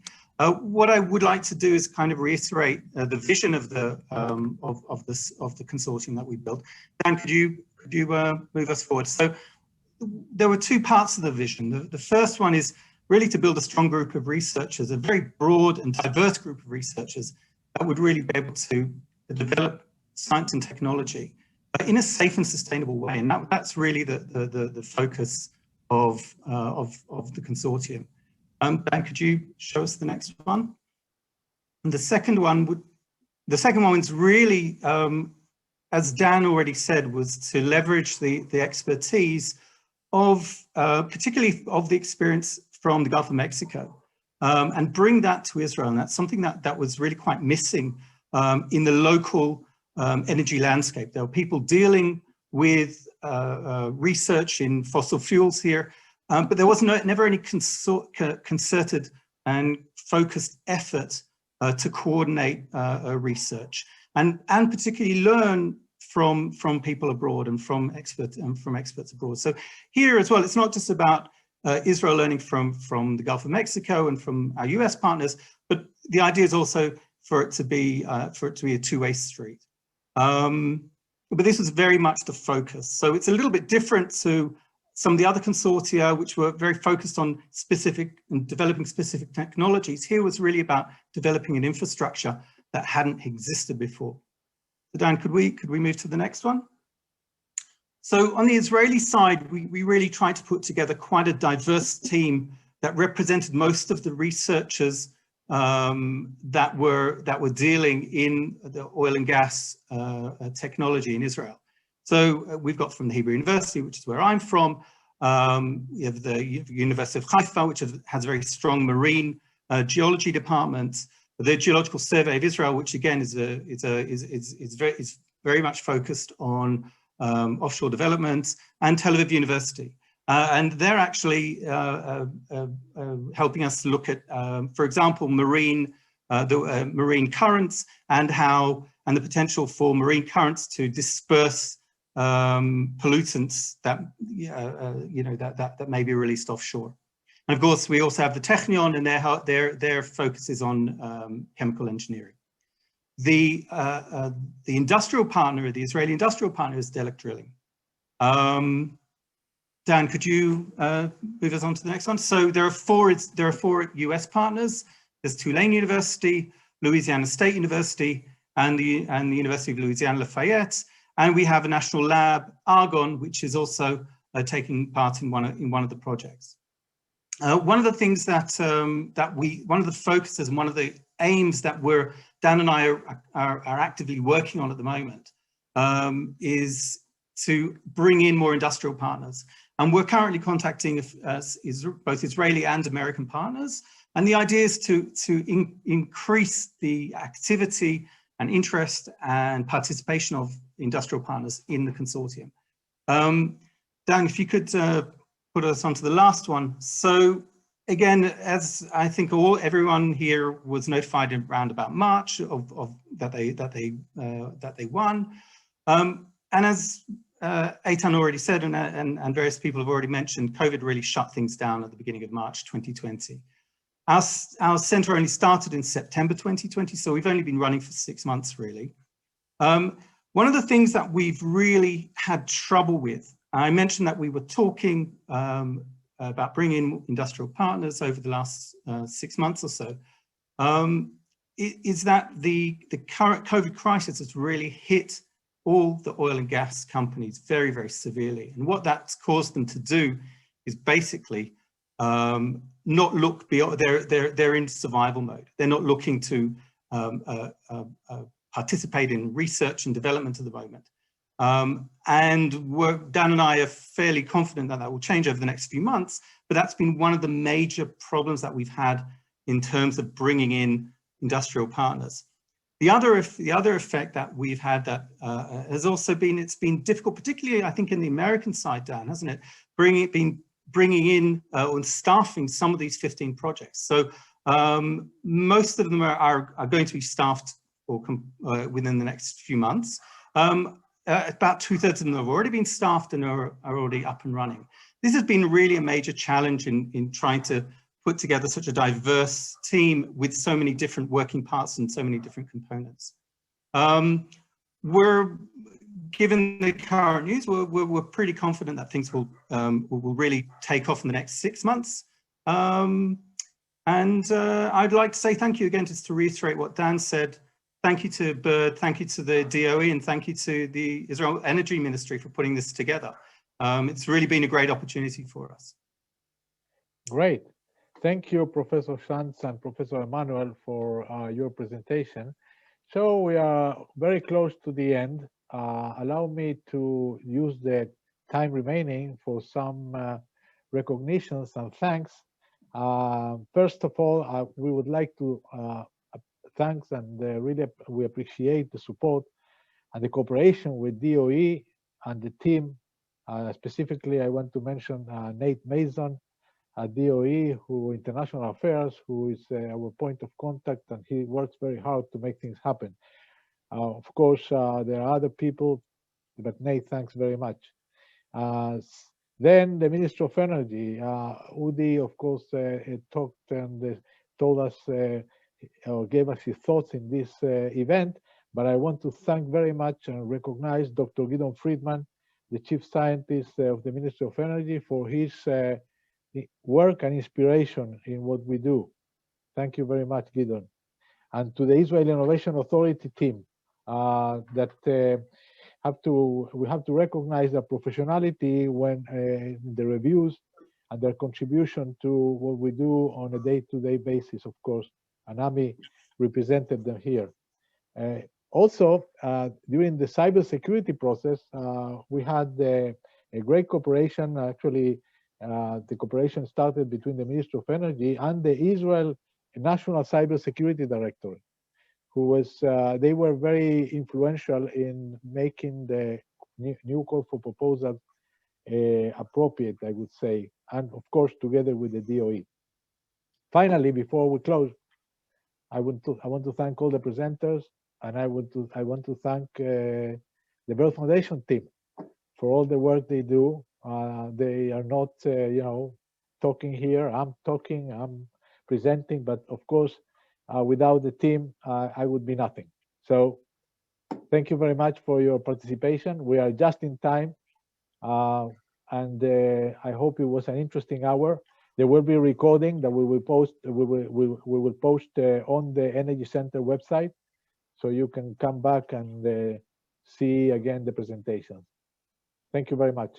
What I would like to do is kind of reiterate the vision of the consortium that we built. Dan, could you move us forward? So there were 2 parts of the vision. The first one is really to build a strong group of researchers, a very broad and diverse group of researchers that would really be able to develop science and technology in a safe and sustainable way. And that's really the focus of the consortium. Dan, could you show us the next one? And the second one is really, as Dan already said, was to leverage the expertise of, particularly of the experience from the Gulf of Mexico, and bring that to Israel. And that's something that was really quite missing in the local energy landscape. There were people dealing with research in fossil fuels here, but there was never any concerted and focused effort to coordinate research and particularly learn from people abroad and from experts abroad. So here as well, it's not just about Israel learning from the Gulf of Mexico and from our US partners, but the idea is also for it to be a 2-way street. But this was very much the focus. So it's a little bit different to some of the other consortia, which were very focused on specific and developing specific technologies. Here was really about developing an infrastructure that hadn't existed before. So Dan, could we move to the next one? So on the Israeli side, we really tried to put together quite a diverse team that represented most of the researchers that were dealing in the oil and gas technology in Israel. So we've got from the Hebrew University, which is where I'm from. You have the University of Haifa, which has a very strong marine geology department. The Geological Survey of Israel, which again is very much focused on offshore development, and Tel Aviv University. And they're actually helping us look at, for example, marine currents and the potential for marine currents to disperse pollutants that that may be released offshore. And of course, we also have the Technion, and their focus is on chemical engineering. The industrial partner, the Israeli industrial partner, is Delek Drilling. Dan, could you move us on to the next one? So there are four US partners. There's Tulane University, Louisiana State University, and the University of Louisiana Lafayette. And we have a national lab, Argonne, which is also taking part in one of the projects. One of the things one of the focuses and one of the aims that Dan and I are actively working on at the moment is to bring in more industrial partners. And we're currently contacting both Israeli and American partners. And the idea is to increase the activity and interest and participation of industrial partners in the consortium. Dan, if you could put us onto the last one. So again, as I think everyone here was notified around about March that they won. And as Eitan already said, and various people have already mentioned, COVID really shut things down at the beginning of March 2020. Our center only started in September 2020, so we've only been running for 6 months, really. One of the things that we've really had trouble with, I mentioned that we were talking about bringing in industrial partners over the last 6 months or so, is that the current COVID crisis has really hit all the oil and gas companies very, very severely. And what that's caused them to do is basically not look beyond, they're in survival mode. They're not looking to participate in research and development at the moment. And Dan and I are fairly confident that will change over the next few months, but that's been one of the major problems that we've had in terms of bringing in industrial partners. The other effect that we've had that has also been, it's been difficult, particularly I think in the American side, Dan, hasn't it? Bringing in and staffing some of these 15 projects. So most of them are going to be staffed within the next few months. About 2/3 of them have already been staffed and are already up and running. This has been really a major challenge in trying to put together such a diverse team with so many different working parts and so many different components. Given the current news, we're pretty confident that things will really take off in the next 6 months. I'd like to say thank you again, just to reiterate what Dan said. Thank you to Bird, thank you to the DOE, and thank you to the Israel Energy Ministry for putting this together. It's really been a great opportunity for us. Great. Thank you, Professor Shantz and Professor Emanuel, for your presentation. So we are very close to the end. Allow me to use the time remaining for some recognitions and thanks. First of all, we would like to thanks and really we appreciate the support and the cooperation with DOE and the team. Specifically, I want to mention Nate Mason at DOE, International Affairs, who is our point of contact, and he works very hard to make things happen. Of course, there are other people, but Nate, thanks very much. Then the Minister of Energy, Udi, of course, talked and told us, or gave us his thoughts in this event, but I want to thank very much and recognize Dr. Gideon Friedman, the Chief Scientist of the Ministry of Energy, for his work and inspiration in what we do. Thank you very much, Gideon. And to the Israel Innovation Authority team, we have to recognize their professionality when the reviews and their contribution to what we do on a day-to-day basis, of course, and Ami represented them here. Also, during the cybersecurity process, we had a great cooperation. Actually, the cooperation started between the Ministry of Energy and the Israel National Cybersecurity Directorate, who was, they were very influential in making the new call for proposal appropriate, I would say, and of course, together with the DOE. Finally, before we close, I want to thank all the presenters, and I want to thank the Bird Foundation team for all the work they do. They are not, you know, talking here. I'm talking, I'm presenting, but of course, without the team, I would be nothing. So thank you very much for your participation. We are just in time, and I hope it was an interesting hour. There will be a recording that we will post. We will post on the Energy Center website, so you can come back and see again the presentation. Thank you very much.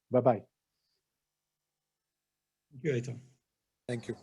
Bye bye. Thank you, Eitan. Thank you.